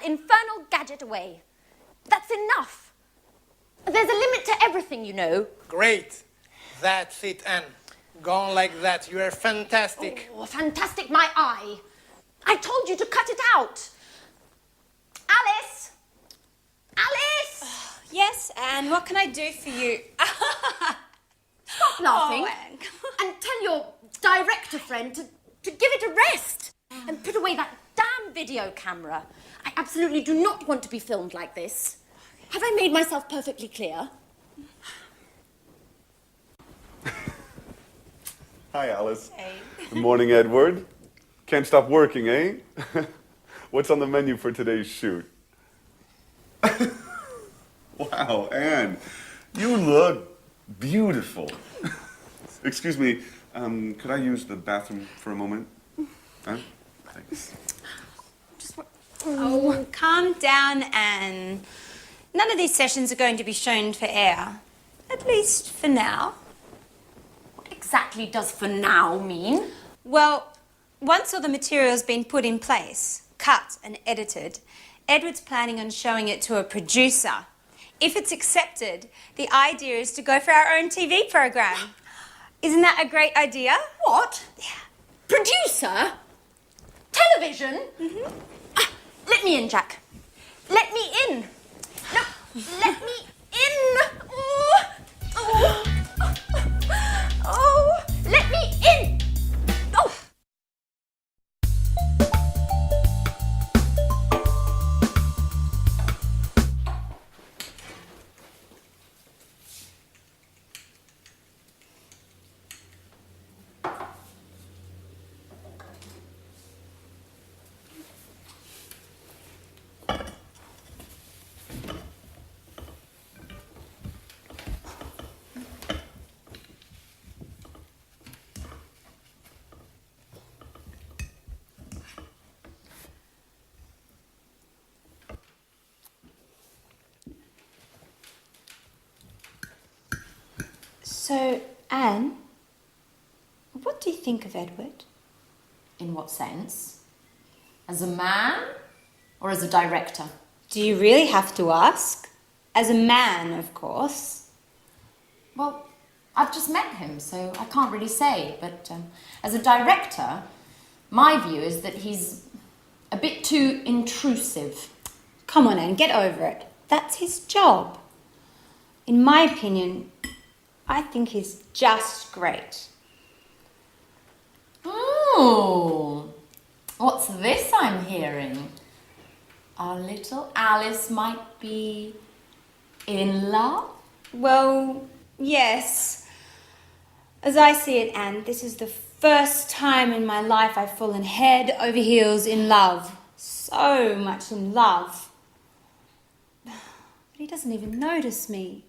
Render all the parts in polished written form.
that infernal gadget away. That's enough. There's a limit to everything, you know. Great. That's it, Anne. Go on like that. You are fantastic. Oh, fantastic, my eye. I told you to cut it out. Alice! Alice! Yes, Anne, what can I do for you? Stop laughing. Oh, Anne, come and tell your director friend to give it a rest. And put away that damn video camera. I absolutely do not want to be filmed like this. Have I made myself perfectly clear? Hi, Alice. Hey. Good morning, Edward. Can't stop working, eh? What's on the menu for today's shoot? Wow, Anne, you look beautiful. Excuse me, could I use the bathroom for a moment? Huh? Thanks. Oh, calm down, Anne. None of these sessions are going to be shown for air. At least for now. What exactly does for now mean? Well, once all the material's been put in place, cut and edited, Edward's planning on showing it to a producer. If it's accepted, the idea is to go for our own TV program. Isn't that a great idea? What? Yeah. Producer? Television? Mm-hmm. Let me in, Jack. Let me in. No, let me in. Oh, oh, oh, let me in. Oh. So, Anne, what do you think of Edward? In what sense? As a man or as a director? Do you really have to ask? As a man, of course. Well, I've just met him, so I can't really say. But as a director, my view is that he's a bit too intrusive. Come on, Anne, get over it. That's his job. In my opinion, I think he's just great. Oh, what's this I'm hearing? Our little Alice might be in love? Well, yes. As I see it, Anne, this is the first time in my life I've fallen head over heels in love. So much in love. But he doesn't even notice me.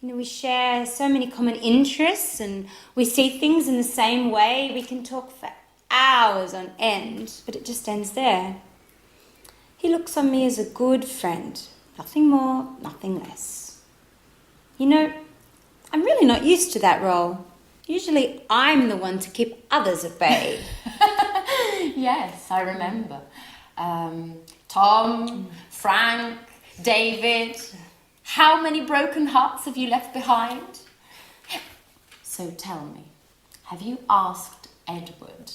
You know, we share so many common interests and we see things in the same way. We can talk for hours on end, but it just ends there. He looks on me as a good friend. Nothing more, nothing less. You know, I'm really not used to that role. Usually I'm the one to keep others at bay. Yes, I remember. Tom, Frank, David. How many broken hearts have you left behind? So tell me, have you asked Edward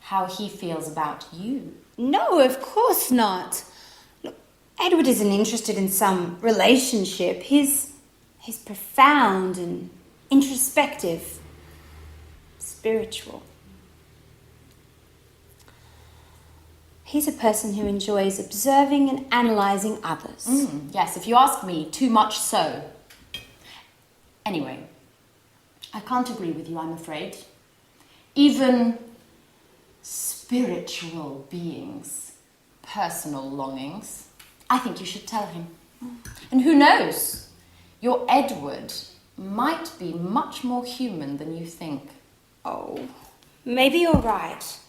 how he feels about you? No, of course not. Look, Edward isn't interested in some relationship. He's profound and introspective, spiritual. He's a person who enjoys observing and analysing others. Yes, if you ask me, too much so. Anyway, I can't agree with you, I'm afraid. Even spiritual beings, personal longings, I think you should tell him. And who knows, your Edward might be much more human than you think. Oh, maybe you're right.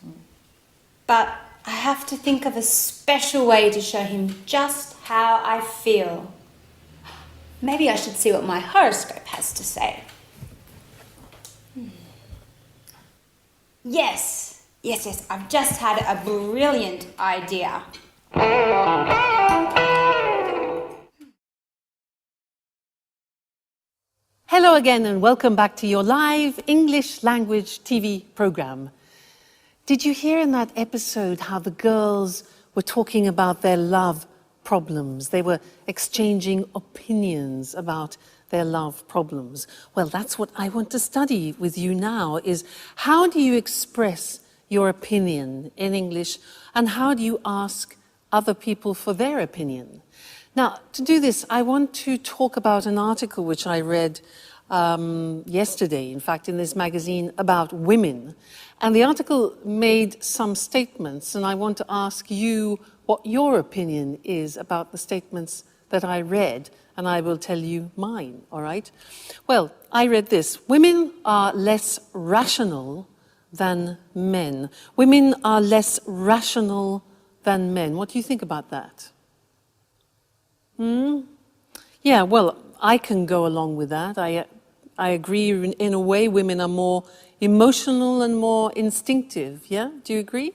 But I have to think of a special way to show him just how I feel. Maybe I should see what my horoscope has to say. Yes, I've just had a brilliant idea. Hello again and welcome back to your live English language TV program. Did you hear in that episode how the girls were talking about their love problems? They were exchanging opinions about their love problems. Well, that's what I want to study with you now, is how do you express your opinion in English and how do you ask other people for their opinion? Now, to do this, I want to talk about an article which I read yesterday, in fact, in this magazine about women. And the article made some statements, and I want to ask you what your opinion is about the statements that I read, and I will tell you mine, all right? Well, I read this. Women are less rational than men. Women are less rational than men. What do you think about that? Yeah, well, I can go along with that. I agree in a way women are more emotional and more instinctive, yeah? Do you agree?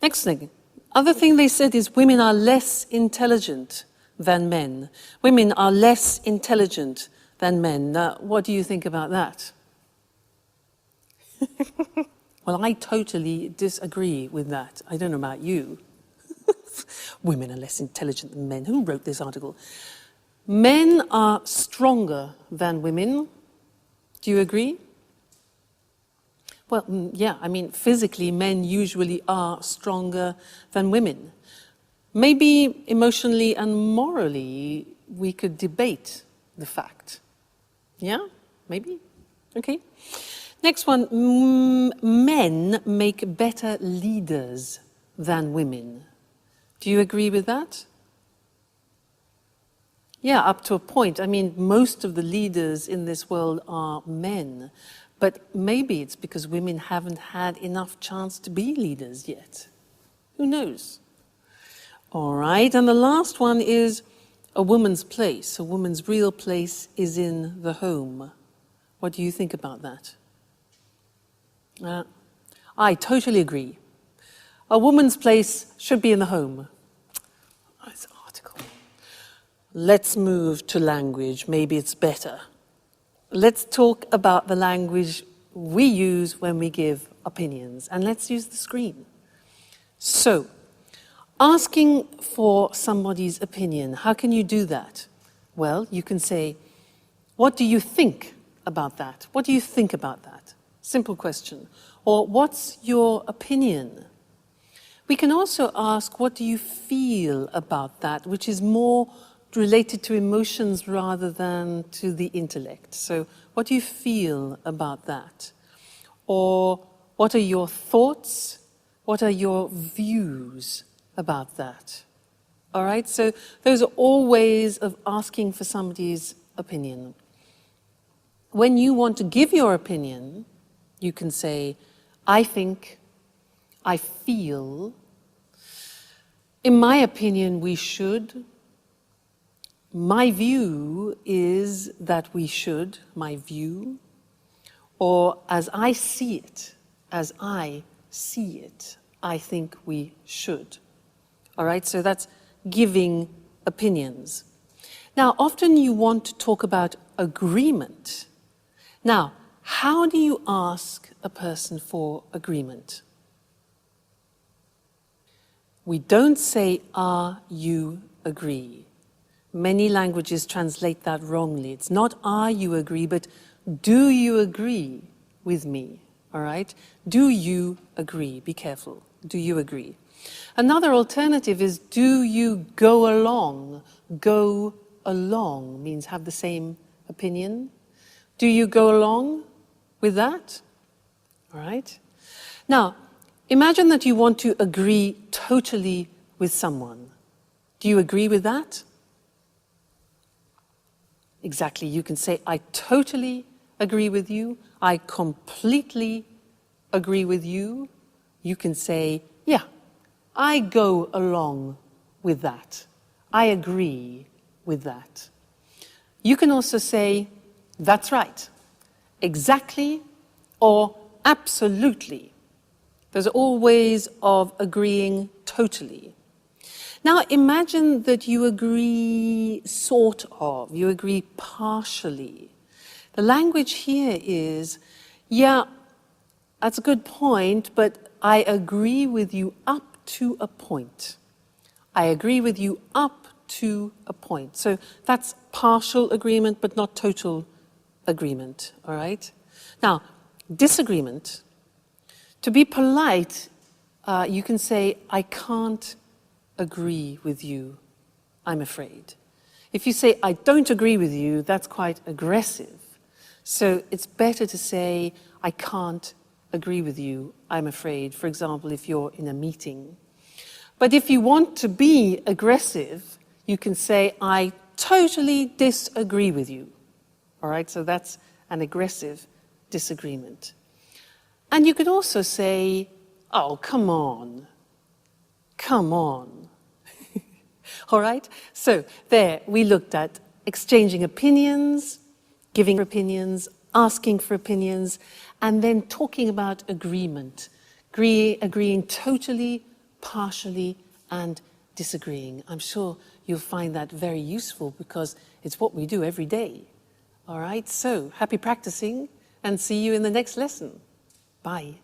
Next thing. Other thing they said is women are less intelligent than men. Women are less intelligent than men. Now, what do you think about that? Well, I totally disagree with that. I don't know about you. Women are less intelligent than men. Who wrote this article? Men are stronger than women. Do you agree? Well, yeah, I mean, physically, men usually are stronger than women. Maybe emotionally and morally, we could debate the fact. Yeah? Maybe? Okay. Next one. Men make better leaders than women. Do you agree with that? Yeah, up to a point. I mean, most of the leaders in this world are men. But maybe it's because women haven't had enough chance to be leaders yet. Who knows? All right, and the last one is a woman's place. A woman's real place is in the home. What do you think about that? I totally agree. A woman's place should be in the home. Oh, it's an article. Let's move to language. Maybe it's better. Let's talk about the language we use when we give opinions. And let's use the screen. So, asking for somebody's opinion, how can you do that? Well, you can say, what do you think about that? What do you think about that? Simple question. Or, what's your opinion? We can also ask, what do you feel about that, which is more related to emotions rather than to the intellect. So, what do you feel about that? Or, what are your thoughts? What are your views about that? All right, so those are all ways of asking for somebody's opinion. When you want to give your opinion, you can say, I think, I feel, in my opinion, we should. My view is that we should, my view. Or as I see it, I think we should. All right, so that's giving opinions. Now, often you want to talk about agreement. Now, how do you ask a person for agreement? We don't say, are you agree? Many languages translate that wrongly. It's not are you agree, but do you agree with me? All right? Do you agree? Be careful. Do you agree? Another alternative is do you go along? Go along means have the same opinion. Do you go along with that? All right? Now, imagine that you want to agree totally with someone. Do you agree with that? Exactly. You can say, I totally agree with you. I completely agree with you. You can say, yeah, I go along with that. I agree with that. You can also say, that's right, exactly, or absolutely. Those are all ways of agreeing totally. Now imagine that you agree sort of, you agree partially. The language here is, yeah, that's a good point, but I agree with you up to a point. I agree with you up to a point. So that's partial agreement, but not total agreement, all right? Now, disagreement. To be polite, you can say, I can't agree with you, I'm afraid. If you say, I don't agree with you, that's quite aggressive. So it's better to say, I can't agree with you, I'm afraid, for example, if you're in a meeting. But if you want to be aggressive, you can say, I totally disagree with you. All right, so that's an aggressive disagreement. And you could also say, oh, come on. Come on. All right? So there, we looked at exchanging opinions, giving opinions, asking for opinions, and then talking about agreement. Agreeing totally, partially, and disagreeing. I'm sure you'll find that very useful because it's what we do every day. All right? So, happy practicing, and see you in the next lesson. Bye.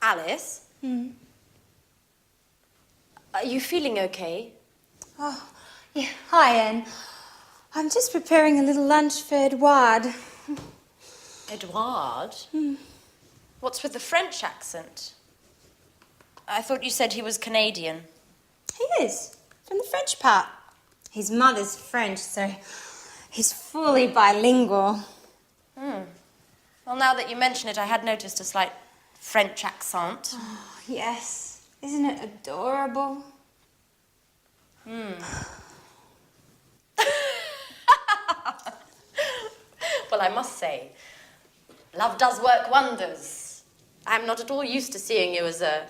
Alice? Are you feeling okay? Oh, yeah. Hi, Anne. I'm just preparing a little lunch for Edouard. Edouard? What's with the French accent? I thought you said he was Canadian. He is, from the French part. His mother's French, so he's fully bilingual. Well, now that you mention it, I had noticed a slight French accent. Yes. Isn't it adorable? Well, I must say, love does work wonders. I'm not at all used to seeing you as a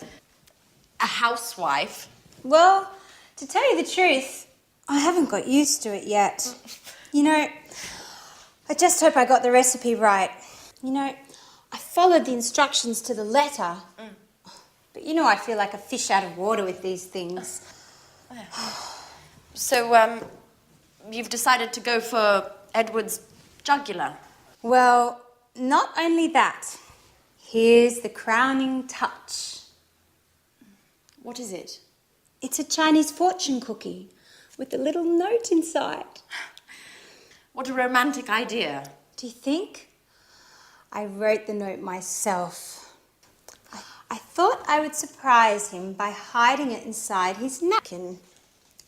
housewife. Well, to tell you the truth, I haven't got used to it yet. You know, I just hope I got the recipe right. You know, I followed the instructions to the letter. But you know, I feel like a fish out of water with these things. So, you've decided to go for Edward's jugular. Well, not only that. Here's the crowning touch. What is it? It's a Chinese fortune cookie with a little note inside. What a romantic idea. Do you think? I wrote the note myself. I thought I would surprise him by hiding it inside his napkin.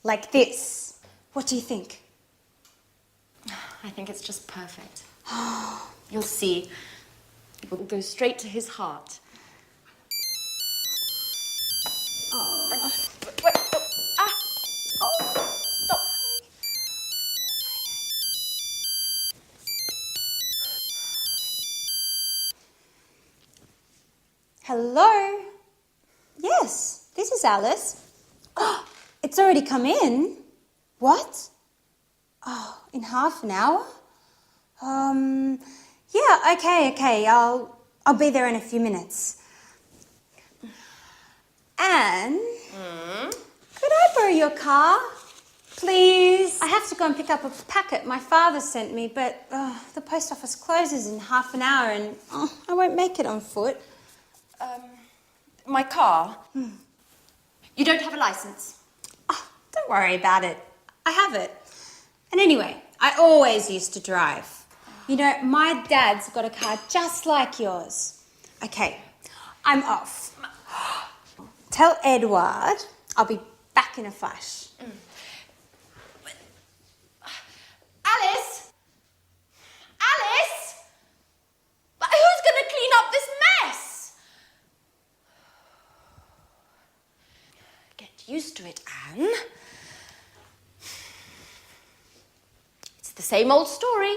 Like this. What do you think? I think it's just perfect. You'll see. It will go straight to his heart. Wait, stop. Hello? Yes, this is Alice. Oh, it's already come in. What? Oh, in half an hour? Yeah, okay. I'll be there in a few minutes. Anne? Could I borrow your car? Please? I have to go and pick up a packet my father sent me, but the post office closes in half an hour and I won't make it on foot. My car? You don't have a license? Oh, don't worry about it. I have it. And anyway, I always used to drive. You know, my dad's got a car just like yours. Okay, I'm off. Tell Edouard I'll be back in a flash. Alice? Alice? But who's going to clean up this mess? Get used to it, Anne. It's the same old story.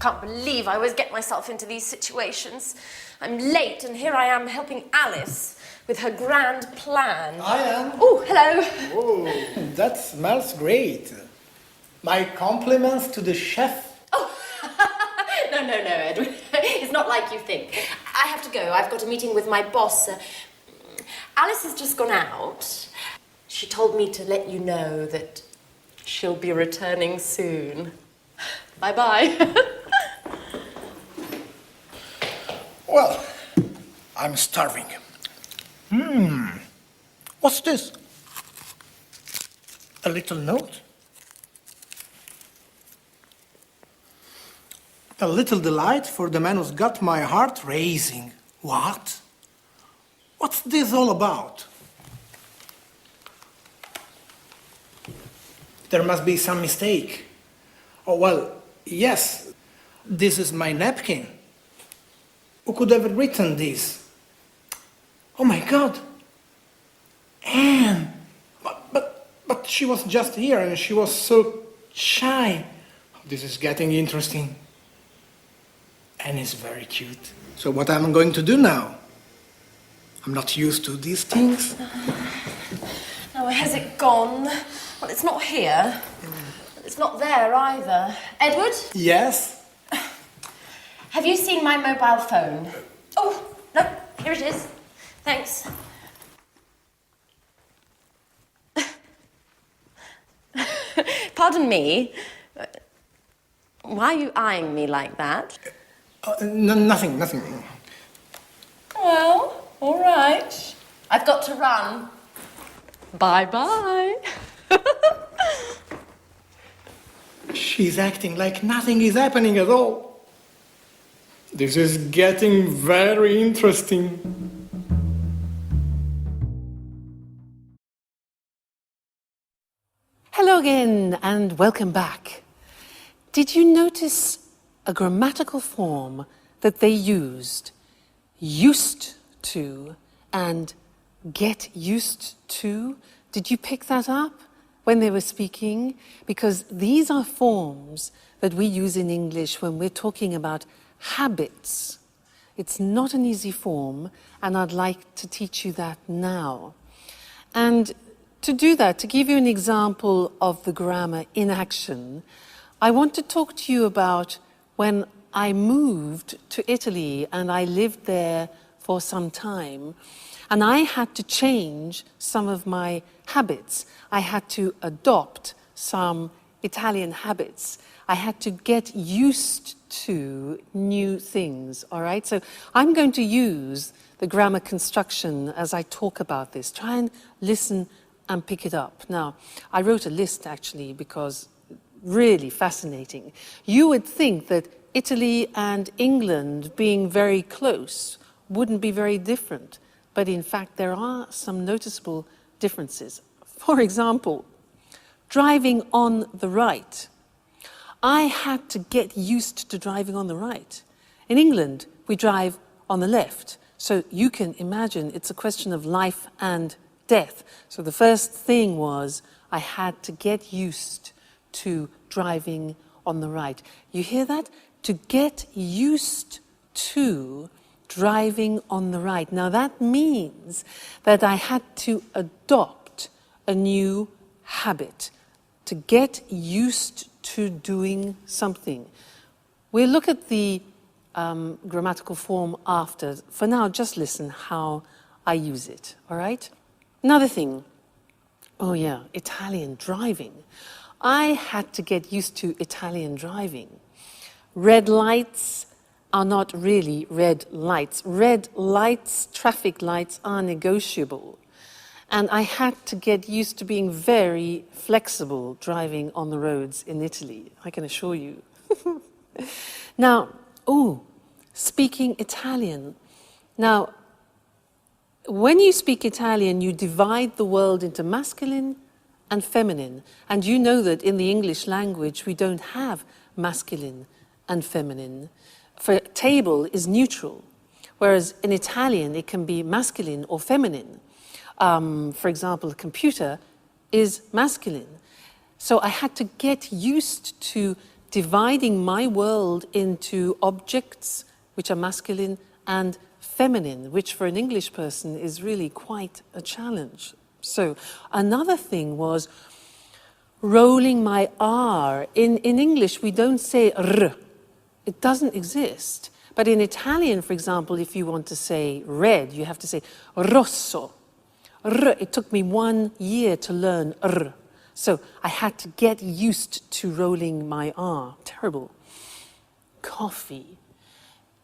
can't believe I always get myself into these situations. I'm late, and here I am helping Alice with her grand plan. I am. Oh, hello. Oh, that smells great. My compliments to the chef. Oh, no, Edward. It's not like you think. I have to go. I've got a meeting with my boss. Alice has just gone out. She told me to let you know that she'll be returning soon. Bye-bye. Well, I'm starving. What's this? A little note? A little delight for the man who's got my heart racing. What? What's this all about? There must be some mistake. Oh, well, yes, this is my napkin. Who could have written this? Oh my God! Anne! But she was just here and she was so shy. This is getting interesting. Anne is very cute. So what am I going to do now? I'm not used to these things. Now, where has it gone? Well, it's not here. It's not there either. Edward? Yes? Have you seen my mobile phone? Oh, no, here it is. Thanks. Pardon me. Why are you eyeing me like that? Nothing. Well, all right. I've got to run. Bye-bye. She's acting like nothing is happening at all. This is getting very interesting. Hello again and welcome back. Did you notice a grammatical form that they used to and get used to? Did you pick that up when they were speaking? Because these are forms that we use in English when we're talking about habits. It's not an easy form, and I'd like to teach you that now. And to do that, to give you an example of the grammar in action, I want to talk to you about when I moved to Italy and I lived there for some time, and I had to change some of my habits. I had to adopt some Italian habits. I had to get used to new things, all right? So I'm going to use the grammar construction as I talk about this. Try and listen and pick it up. Now, I wrote a list actually because really fascinating. You would think that Italy and England being very close wouldn't be very different, but in fact there are some noticeable differences. For example, driving on the right. I had to get used to driving on the right. In England, we drive on the left, so you can imagine it's a question of life and death. So the first thing was I had to get used to driving on the right. You hear that? To get used to driving on the right. Now that means that I had to adopt a new habit, to get used to doing something. We'll look at the grammatical form after. For now, just listen how I use it, all right? Another thing, oh yeah, Italian driving. I had to get used to Italian driving. Red lights are not really red lights. Red lights, traffic lights, are negotiable. And I had to get used to being very flexible driving on the roads in Italy, I can assure you. Now, speaking Italian. Now, when you speak Italian, you divide the world into masculine and feminine. And you know that in the English language, we don't have masculine and feminine. For table is neutral, whereas in Italian, it can be masculine or feminine. For example, a computer is masculine. So I had to get used to dividing my world into objects, which are masculine, and feminine, which for an English person is really quite a challenge. So another thing was rolling my R. In English, we don't say R. It doesn't exist. But in Italian, for example, if you want to say red, you have to say rosso. R. It took me 1 year to learn R. So I had to get used to rolling my R. Terrible. Coffee.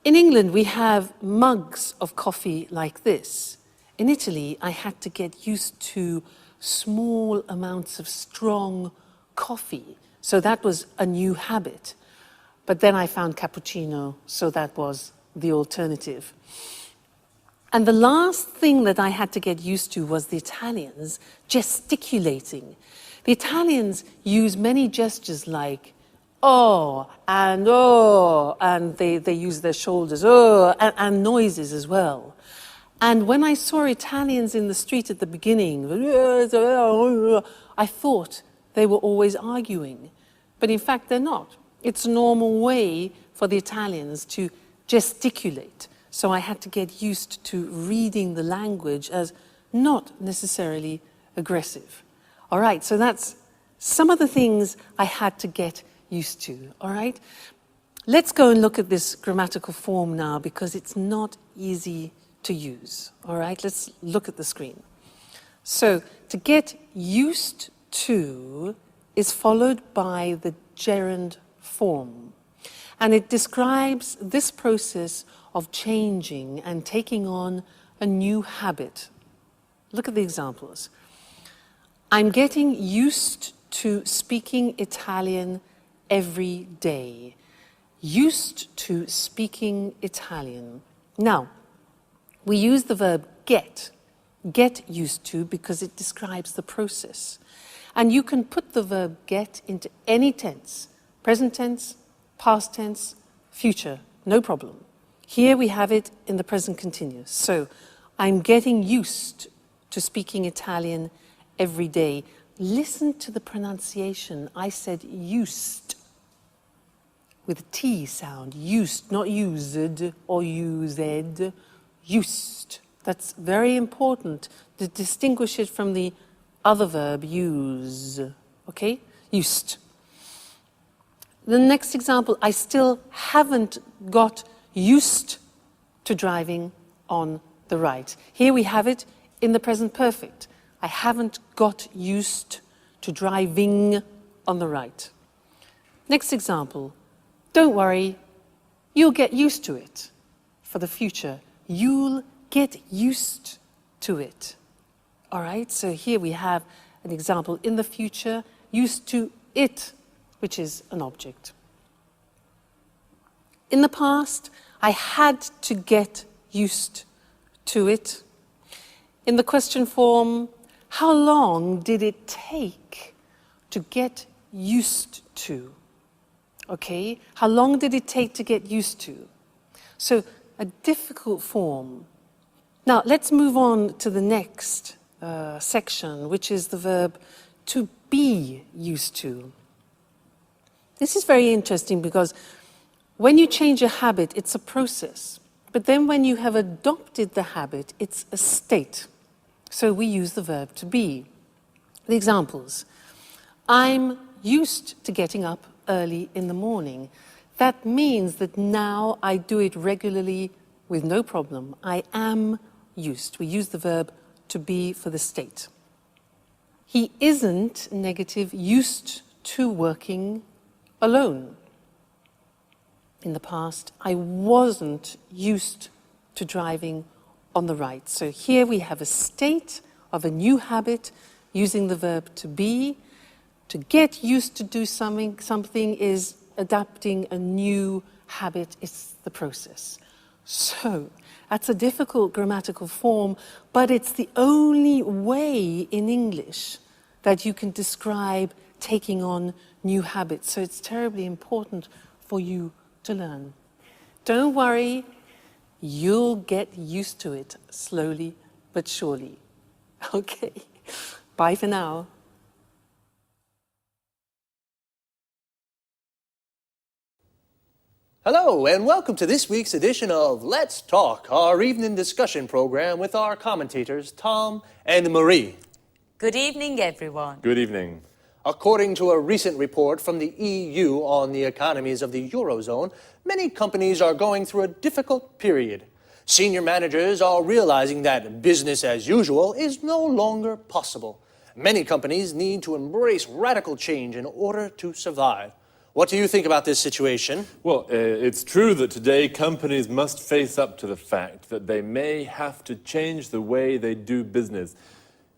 In England, we have mugs of coffee like this. In Italy, I had to get used to small amounts of strong coffee. So that was a new habit. But then I found cappuccino, so that was the alternative. And the last thing that I had to get used to was the Italians gesticulating. The Italians use many gestures like oh, and they use their shoulders, oh, and noises as well. And when I saw Italians in the street at the beginning, I thought they were always arguing. But in fact, they're not. It's a normal way for the Italians to gesticulate. So I had to get used to reading the language as not necessarily aggressive. All right, so that's some of the things I had to get used to, all right? Let's go and look at this grammatical form now because it's not easy to use, all right? Let's look at the screen. So to get used to is followed by the gerund form. And it describes this process of changing and taking on a new habit. Look at the examples. I'm getting used to speaking Italian every day. Used to speaking Italian. Now, we use the verb get used to, because it describes the process. And you can put the verb get into any tense, present tense, past tense, future, no problem. Here we have it in the present continuous. So, I'm getting used to speaking Italian every day. Listen to the pronunciation. I said used with a T sound. Used, not used or used. Used. That's very important to distinguish it from the other verb, use. Okay? Used. The next example, I still haven't got used to driving on the right. Here we have it in the present perfect. I haven't got used to driving on the right. Next example, don't worry, you'll get used to it. For the future, you'll get used to it. All right, so here we have an example in the future, used to it, which is an object. In the past, I had to get used to it. In the question form, how long did it take to get used to? Okay, how long did it take to get used to? So, a difficult form. Now, let's move on to the next section, which is the verb to be used to. This is very interesting because when you change a habit, it's a process. But then when you have adopted the habit, it's a state. So we use the verb to be. The examples. I'm used to getting up early in the morning. That means that now I do it regularly with no problem. I am used. We use the verb to be for the state. He isn't, negative, used to working alone. In the past, I wasn't used to driving on the right. So here we have a state of a new habit using the verb to be. To get used to do something is adapting a new habit. It's the process. So that's a difficult grammatical form, but it's the only way in English that you can describe taking on new habits. So it's terribly important for you to learn. Don't worry, you'll get used to it slowly but surely. Okay, bye for now. Hello, and welcome to this week's edition of Let's Talk, our evening discussion program with our commentators, Tom and Marie. Good evening, everyone. Good evening. According to a recent report from the EU on the economies of the Eurozone, many companies are going through a difficult period. Senior managers are realizing that business as usual is no longer possible. Many companies need to embrace radical change in order to survive. What do you think about this situation? Well, it's true that today companies must face up to the fact that they may have to change the way they do business.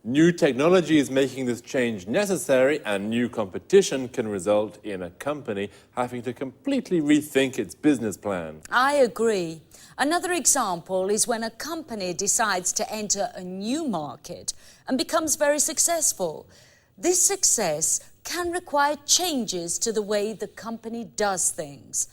New technology is making this change necessary, and new competition can result in a company having to completely rethink its business plan. I agree. Another example is when a company decides to enter a new market and becomes very successful. This success can require changes to the way the company does things.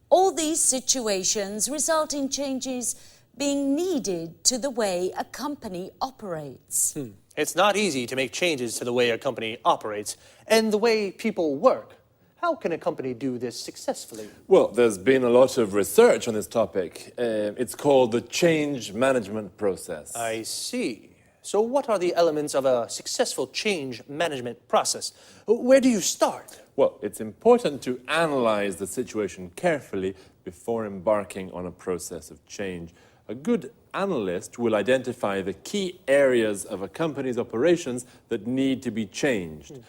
All these situations result in changes being needed to the way a company operates. It's not easy to make changes to the way a company operates and the way people work. How can a company do this successfully? Well, there's been a lot of research on this topic. It's called the change management process. I see. So what are the elements of a successful change management process? Where do you start? Well, it's important to analyze the situation carefully before embarking on a process of change. A good analyst will identify the key areas of a company's operations that need to be changed.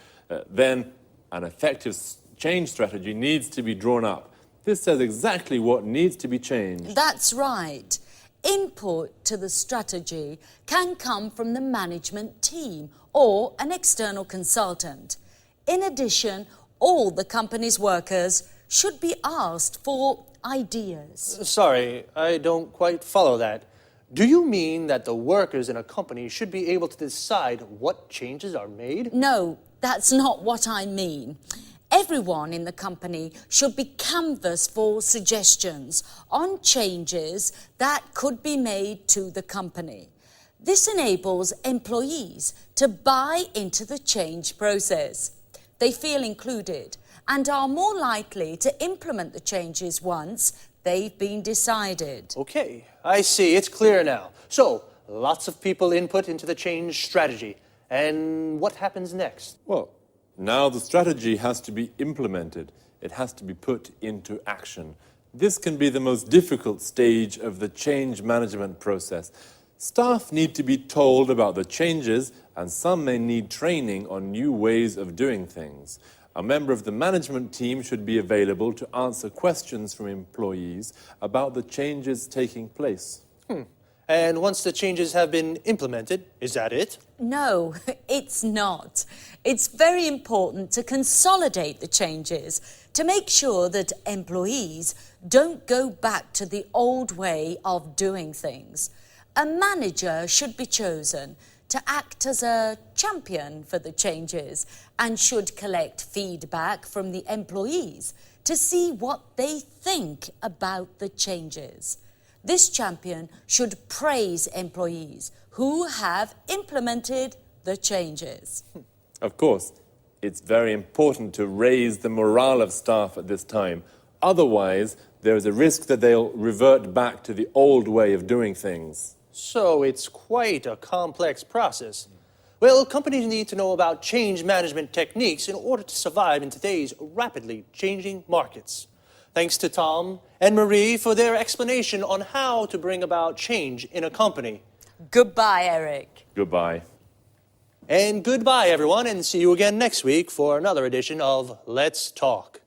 Then an effective change strategy needs to be drawn up. This says exactly what needs to be changed. That's right. Input to the strategy can come from the management team or an external consultant. In addition, all the company's workers should be asked for ideas. Sorry, I don't quite follow that. Do you mean that the workers in a company should be able to decide what changes are made? No, that's not what I mean. Everyone in the company should be canvassed for suggestions on changes that could be made to the company. This enables employees to buy into the change process. They feel included and are more likely to implement the changes once they've been decided. Okay, I see. It's clear now. So, lots of people input into the change strategy. And what happens next? Well, now the strategy has to be implemented. It has to be put into action. This can be the most difficult stage of the change management process. Staff need to be told about the changes, and some may need training on new ways of doing things. A member of the management team should be available to answer questions from employees about the changes taking place. And once the changes have been implemented, is that it? No, it's not. It's very important to consolidate the changes to make sure that employees don't go back to the old way of doing things. A manager should be chosen to act as a champion for the changes and should collect feedback from the employees to see what they think about the changes. This champion should praise employees who have implemented the changes. Of course, it's very important to raise the morale of staff at this time. Otherwise, there is a risk that they'll revert back to the old way of doing things. So it's quite a complex process. Well, companies need to know about change management techniques in order to survive in today's rapidly changing markets. Thanks to Tom and Marie for their explanation on how to bring about change in a company. Goodbye, Eric. Goodbye. And goodbye, everyone, and see you again next week for another edition of Let's Talk.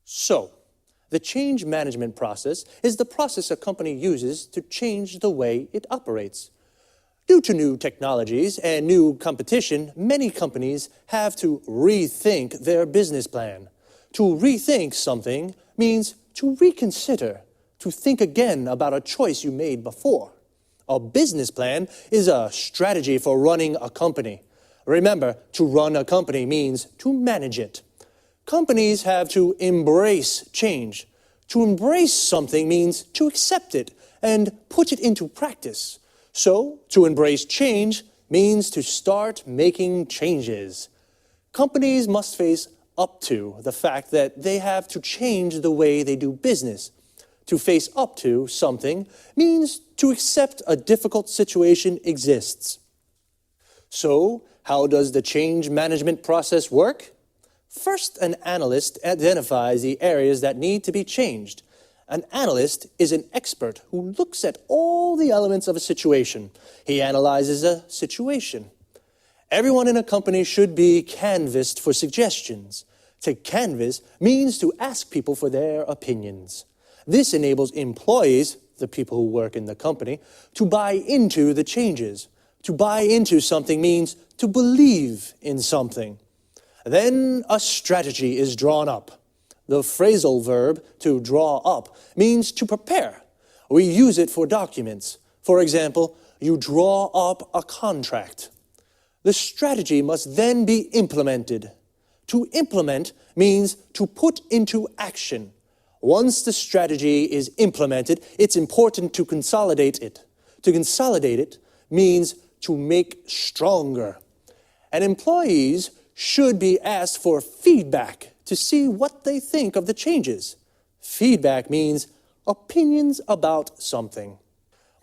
So, the change management process is the process a company uses to change the way it operates. Due to new technologies and new competition, many companies have to rethink their business plan. To rethink something means to reconsider, to think again about a choice you made before. A business plan is a strategy for running a company. Remember, to run a company means to manage it. Companies have to embrace change. To embrace something means to accept it and put it into practice. So, to embrace change means to start making changes. Companies must face up to the fact that they have to change the way they do business. To face up to something means to accept a difficult situation exists. So, how does the change management process work? First, an analyst identifies the areas that need to be changed. An analyst is an expert who looks at all the elements of a situation. He analyzes a situation. Everyone in a company should be canvassed for suggestions. To canvass means to ask people for their opinions. This enables employees, the people who work in the company, to buy into the changes. To buy into something means to believe in something. Then a strategy is drawn up. The phrasal verb to draw up means to prepare. We use it for documents. For example, you draw up a contract. The strategy must then be implemented. To implement means to put into action. Once the strategy is implemented, it's important to consolidate it. To consolidate it means to make stronger. And employees should be asked for feedback to see what they think of the changes. Feedback means opinions about something.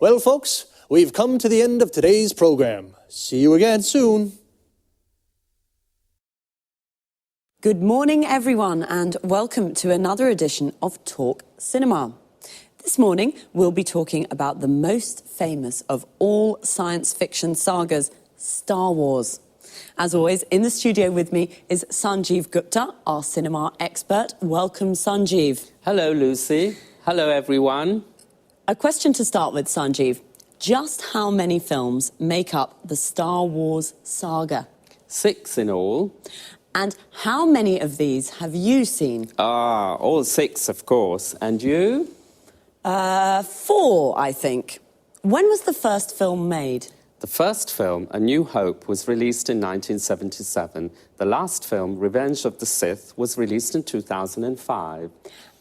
Well, folks, we've come to the end of today's program. See you again soon. Good morning, everyone, and welcome to another edition of Talk Cinema. This morning, we'll be talking about the most famous of all science fiction sagas, Star Wars. As always, in the studio with me is Sanjeev Gupta, our cinema expert. Welcome, Sanjeev. Hello, Lucy. Hello, everyone. A question to start with, Sanjeev. Just how many films make up the Star Wars saga? 6 in all. And how many of these have you seen? All 6, of course. And you? 4, I think. When was the first film made? The first film, A New Hope, was released in 1977. The last film, Revenge of the Sith, was released in 2005.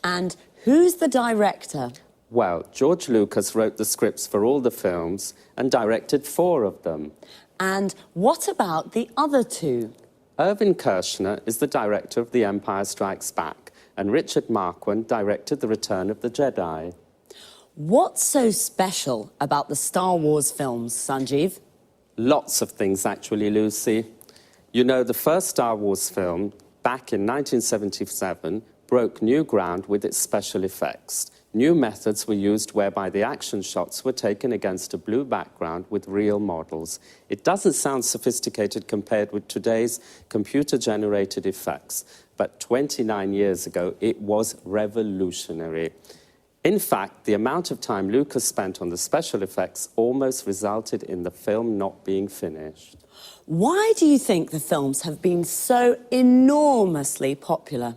And who's the director? Well, George Lucas wrote the scripts for all the films and directed 4 of them. And what about the other 2? Irvin Kershner is the director of The Empire Strikes Back, and Richard Marquand directed The Return of the Jedi. What's so special about the Star Wars films, Sanjeev? Lots of things, actually, Lucy. You know, the first Star Wars film, back in 1977, broke new ground with its special effects. New methods were used whereby the action shots were taken against a blue background with real models. It doesn't sound sophisticated compared with today's computer-generated effects, but 29 years ago, it was revolutionary. In fact, the amount of time Lucas spent on the special effects almost resulted in the film not being finished. Why do you think the films have been so enormously popular?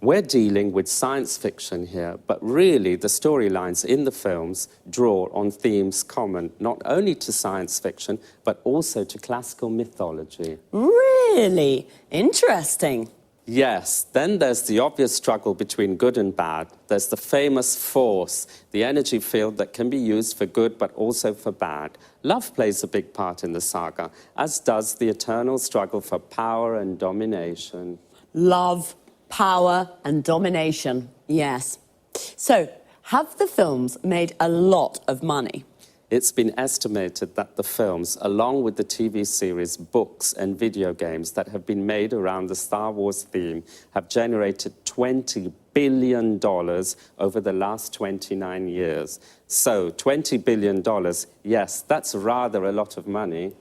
We're dealing with science fiction here, but really the storylines in the films draw on themes common not only to science fiction, but also to classical mythology. Really? Interesting. Yes, then there's the obvious struggle between good and bad. There's the famous Force, the energy field that can be used for good but also for bad. Love plays a big part in the saga, as does the eternal struggle for power and domination. Love, power and domination, yes. So, have the films made a lot of money? It's been estimated that the films, along with the TV series, books and video games that have been made around the Star Wars theme, have generated $20 billion over the last 29 years. So, $20 billion, yes, that's rather a lot of money.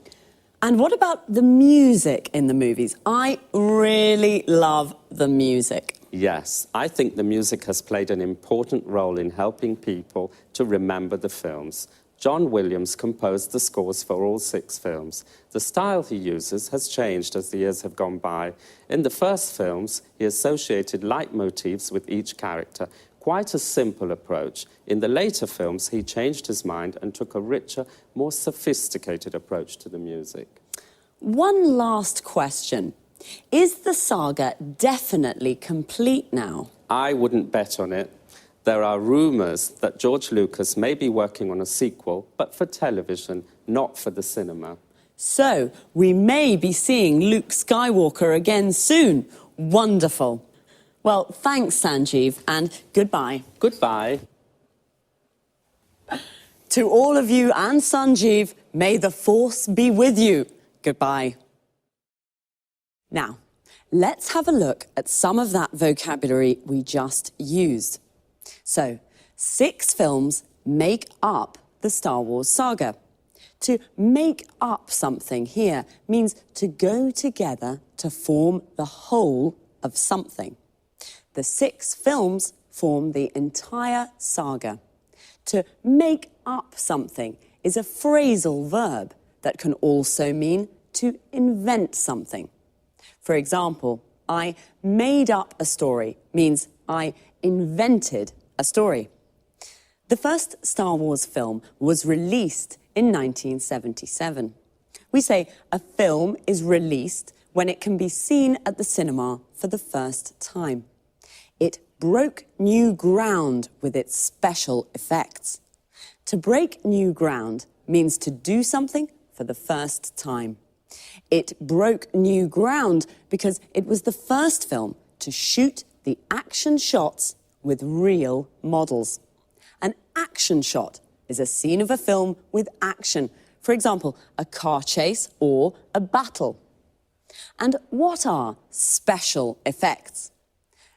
And what about the music in the movies? I really love the music. Yes, I think the music has played an important role in helping people to remember the films. John Williams composed the scores for all 6 films. The style he uses has changed as the years have gone by. In the first films, he associated leitmotifs with each character, quite a simple approach. In the later films, he changed his mind and took a richer, more sophisticated approach to the music. One last question. Is the saga definitely complete now? I wouldn't bet on it. There are rumours that George Lucas may be working on a sequel, but for television, not for the cinema. So, we may be seeing Luke Skywalker again soon, Wonderful. Well, thanks, Sanjeev, and goodbye. Goodbye. To all of you and Sanjeev, may the force be with you. Goodbye. Now, let's have a look at some of that vocabulary we just used. So, 6 films make up the Star Wars saga. To make up something here means to go together to form the whole of something. The 6 films form the entire saga. To make up something is a phrasal verb that can also mean to invent something. For example, I made up a story means I invented a story. The first Star Wars film was released in 1977. We say a film is released when it can be seen at the cinema for the first time. It broke new ground with its special effects. To break new ground means to do something for the first time. It broke new ground because it was the first film to shoot the action shots with real models. An action shot is a scene of a film with action. For example, a car chase or a battle. And what are special effects?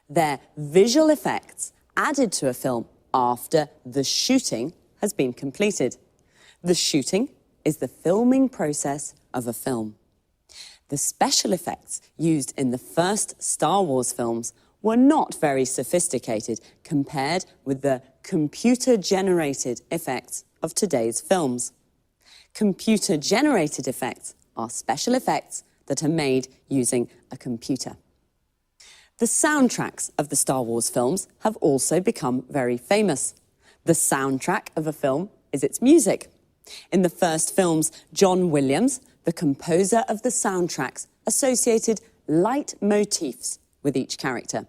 They're visual effects added to a film after the shooting has been completed. The shooting is the filming process of a film. The special effects used in the first Star Wars films were not very sophisticated compared with the computer-generated effects of today's films. Computer-generated effects are special effects that are made using a computer. The soundtracks of the Star Wars films have also become very famous. The soundtrack of a film is its music. In the first films, John Williams, the composer of the soundtracks, associated leitmotifs with each character.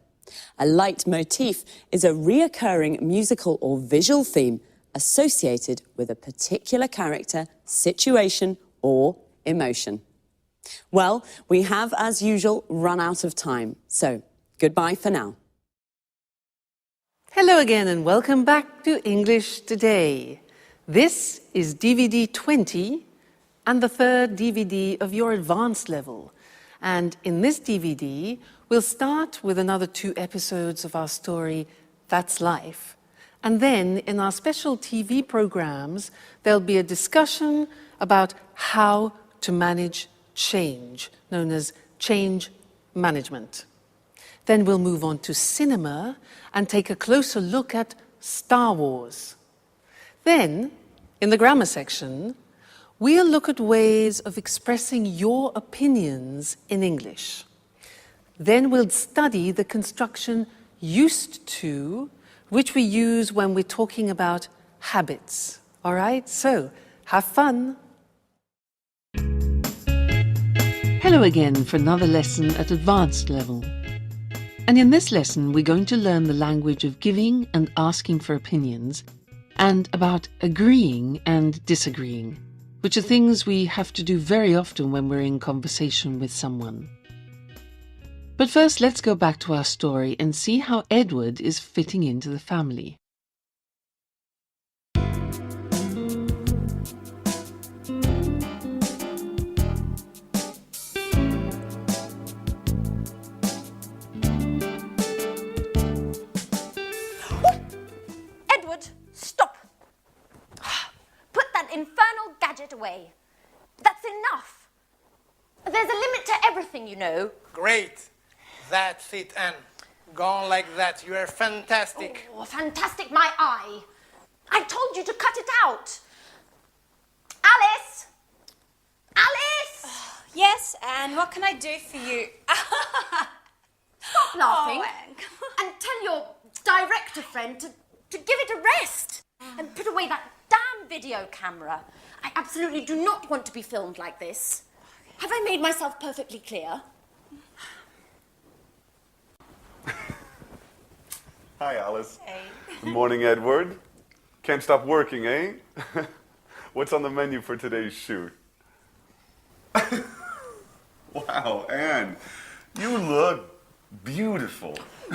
A leitmotif is a reoccurring musical or visual theme associated with a particular character, situation, or emotion. Well, we have, as usual, run out of time, so goodbye for now. Hello again and welcome back to English Today. This is DVD 20 and the third DVD of your advanced level. And in this DVD, we'll start with another 2 episodes of our story, That's Life. And then in our special TV programs, there'll be a discussion about how to manage change, known as change management. Then we'll move on to cinema and take a closer look at Star Wars. Then, in the grammar section, we'll look at ways of expressing your opinions in English. Then we'll study the construction used to, which we use when we're talking about habits. All right? So, have fun. Hello again for another lesson at advanced level. And in this lesson, we're going to learn the language of giving and asking for opinions, and about agreeing and disagreeing, which are things we have to do very often when we're in conversation with someone. But first, let's go back to our story and see how Edward is fitting into the family. Edward, stop! Put that infernal gadget away. That's enough. There's a limit to everything, you know. Great. That's it, Anne. Go on like that. You are fantastic. Oh, fantastic, my eye. I told you to cut it out. Alice! Alice! Yes, Anne, what can I do for you? Stop laughing Oh, and tell your director friend to give it a rest and put away that damn video camera. I absolutely do not want to be filmed like this. Have I made myself perfectly clear? Hi, Alice. Hey. Good morning, Edward. Can't stop working, eh? What's on the menu for today's shoot? Wow, Anne, you look beautiful.